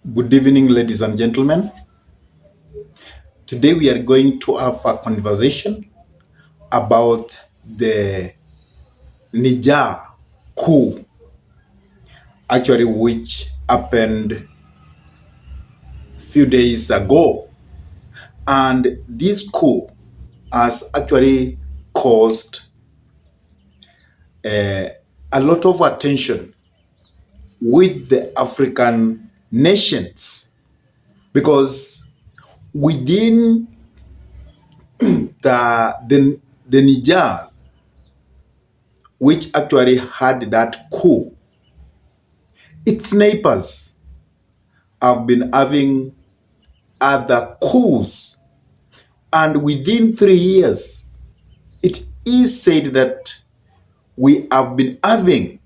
Good evening, ladies and gentlemen. Today we are going to have a conversation about the Niger coup, actually, which happened a few days ago. And this coup has actually caused a lot of attention with the African nations because within the Niger, which actually had that coup, its neighbors have been having other coups. And within 3 years, it is said that we have been having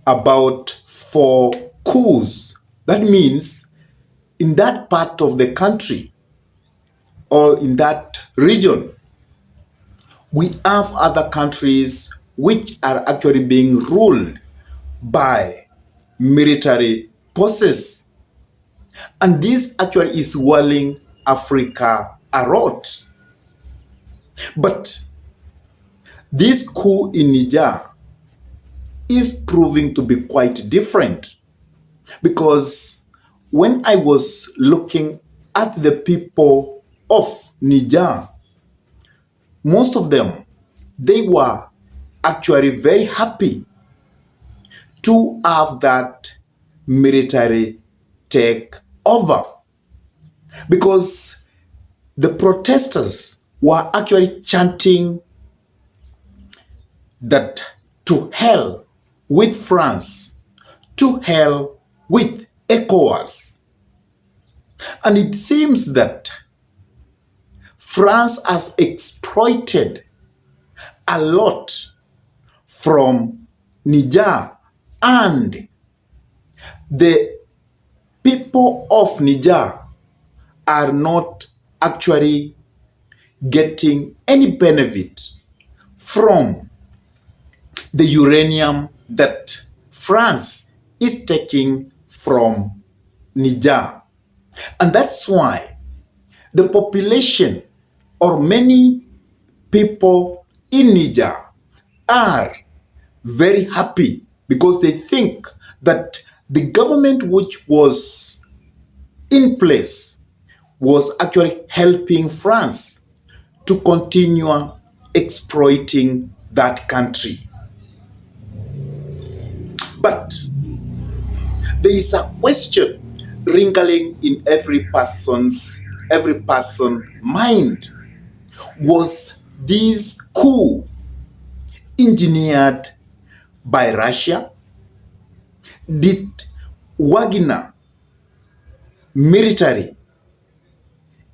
about 4 coups. That means in that part of the country or in that region, we have other countries which are actually being ruled by military forces. And this actually is swirling Africa a lot. But this coup in Niger is proving to be quite different because when I was looking at the people of Niger, most of them, they were actually very happy to have that military take over because the protesters were actually chanting that to hell with France, to hell with ECOWAS. And it seems that France has exploited a lot from Niger, and the people of Niger are not actually getting any benefit from the uranium that France is taking from Niger. And that's why the population or many people in Niger are very happy because they think that the government which was in place was actually helping France to continue exploiting that country. But there is a question wrinkling in every person mind. Was this coup engineered by Russia? Did Wagner military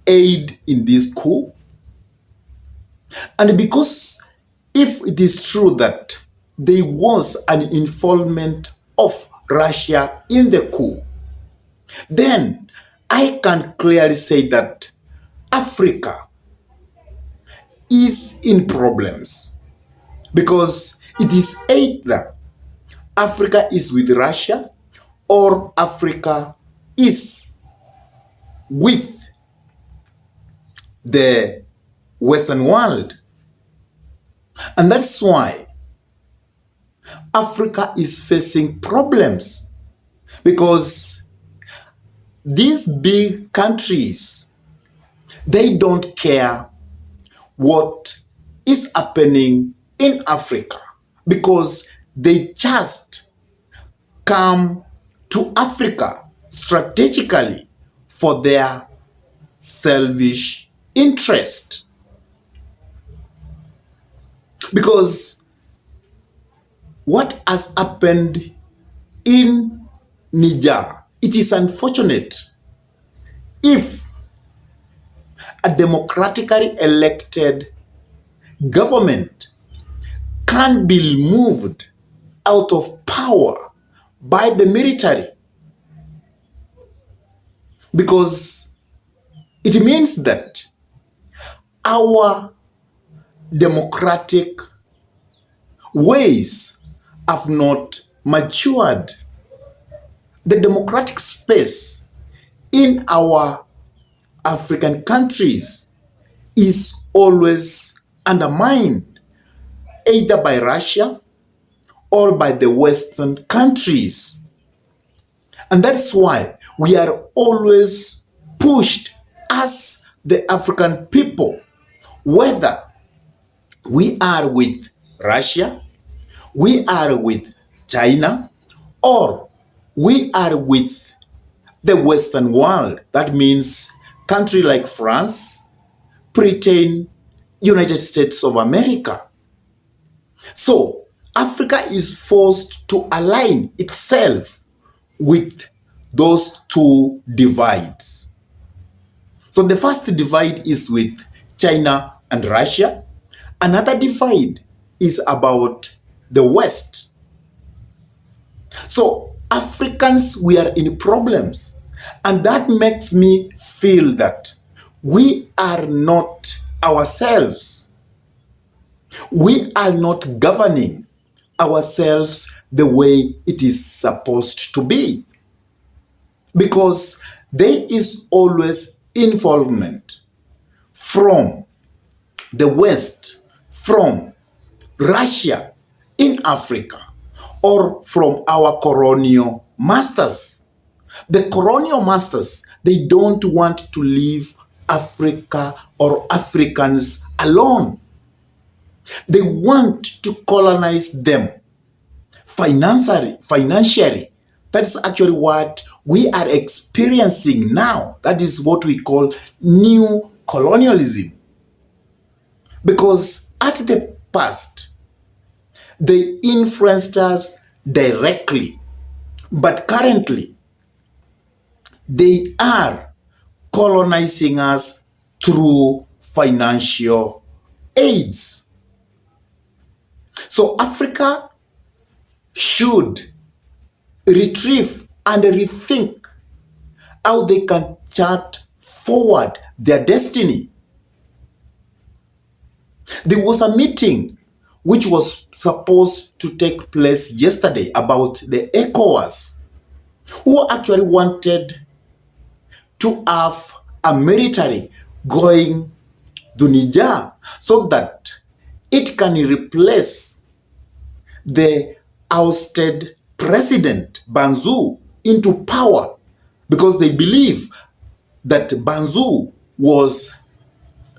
aid in this coup? And because if it is true that there was an involvement of Russia in the coup, then I can clearly say that Africa is in problems because it is either Africa is with Russia or Africa is with the Western world. And that's why Africa is facing problems because these big countries, they don't care what is happening in Africa because they just come to Africa strategically for their selfish interest. Because what has happened in Niger, it is unfortunate if a democratically elected government can be removed out of power by the military, because it means that our democratic ways have not matured The democratic space in our African countries is always undermined either by Russia or by the Western countries. And that's why we are always pushed as the African people, whether we are with Russia, we are with China, or we are with the Western world. That means countries like France, Britain, United States of America. So Africa is forced to align itself with those two divides. So the first divide is with China and Russia. Another divide is about the West. So Africans, we are in problems. And that makes me feel that we are not ourselves. We are not governing ourselves the way it is supposed to be. Because there is always involvement from the West, from Russia in Africa, or from our colonial masters. The colonial masters, they don't want to leave Africa or Africans alone. They want to colonize them financially. That is actually what we are experiencing now. That is what we call new colonialism. Because at the past, they influenced us directly, but currently, they are colonizing us through financial aids. So Africa should retrieve and rethink how they can chart forward their destiny. There was a meeting which was supposed to take place yesterday about the ECOWAS, who actually wanted to have a military going to Niger so that it can replace the ousted president Banzou into power, because they believe that Banzou was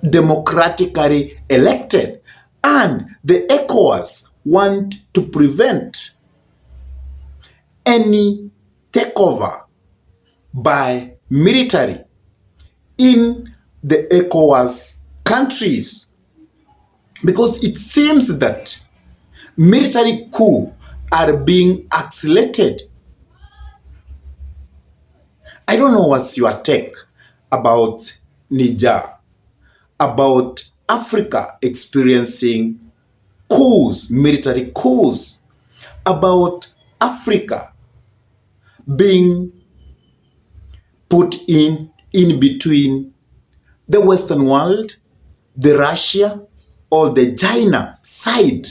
democratically elected, and the ECOWAS want to prevent any takeover by military in the ECOWAS countries, because it seems that military coup are being accelerated. I don't know what's your take about Niger, about Africa experiencing coups, military coups, about Africa being put in between the Western world, the Russia, or the China side.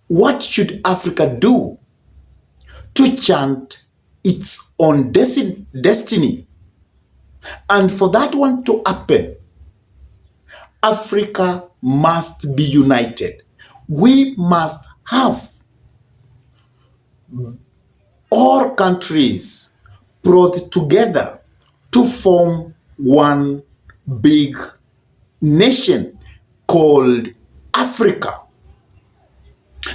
What should Africa do to chant its own destiny? And for that one to happen, Africa must be united. We must have all countries brought together to form one big nation called Africa.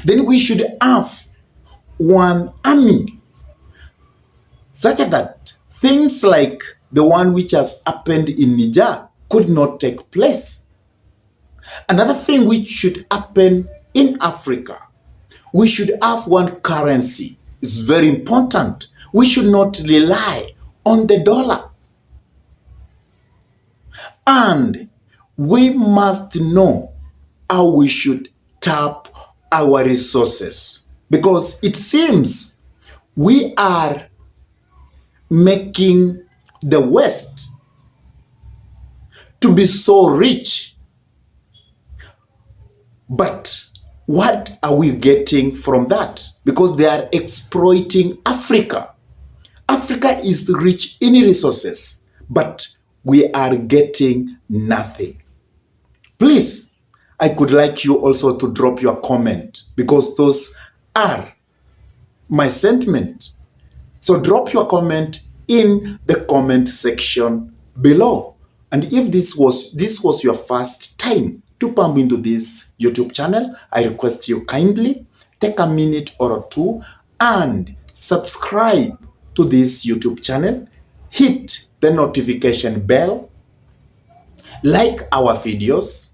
Then we should have one army, such that things like the one which has happened in Niger could not take place. Another thing which should happen in Africa, we should have one currency. It's very important. We should not rely on the dollar. And we must know how we should tap our resources, because it seems we are making the West to be so rich, but What are we getting from that? Because they are exploiting Africa. Africa is rich in resources, but we are getting nothing. Please, I could like you also to drop your comment, because those are my sentiment. So drop your comment in the comment section below. And if this was your first time to pump into this YouTube channel, I request you kindly take a minute or two and subscribe to this YouTube channel. Hit the notification bell, like our videos,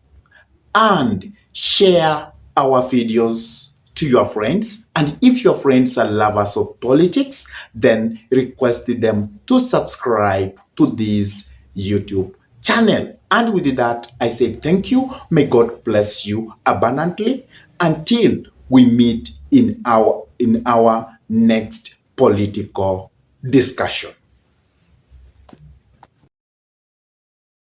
and share our videos to your friends. And if your friends are lovers of politics, then request them to subscribe to this YouTube channel. And with that, I say thank you. May God bless you abundantly until we meet in our next political discussion.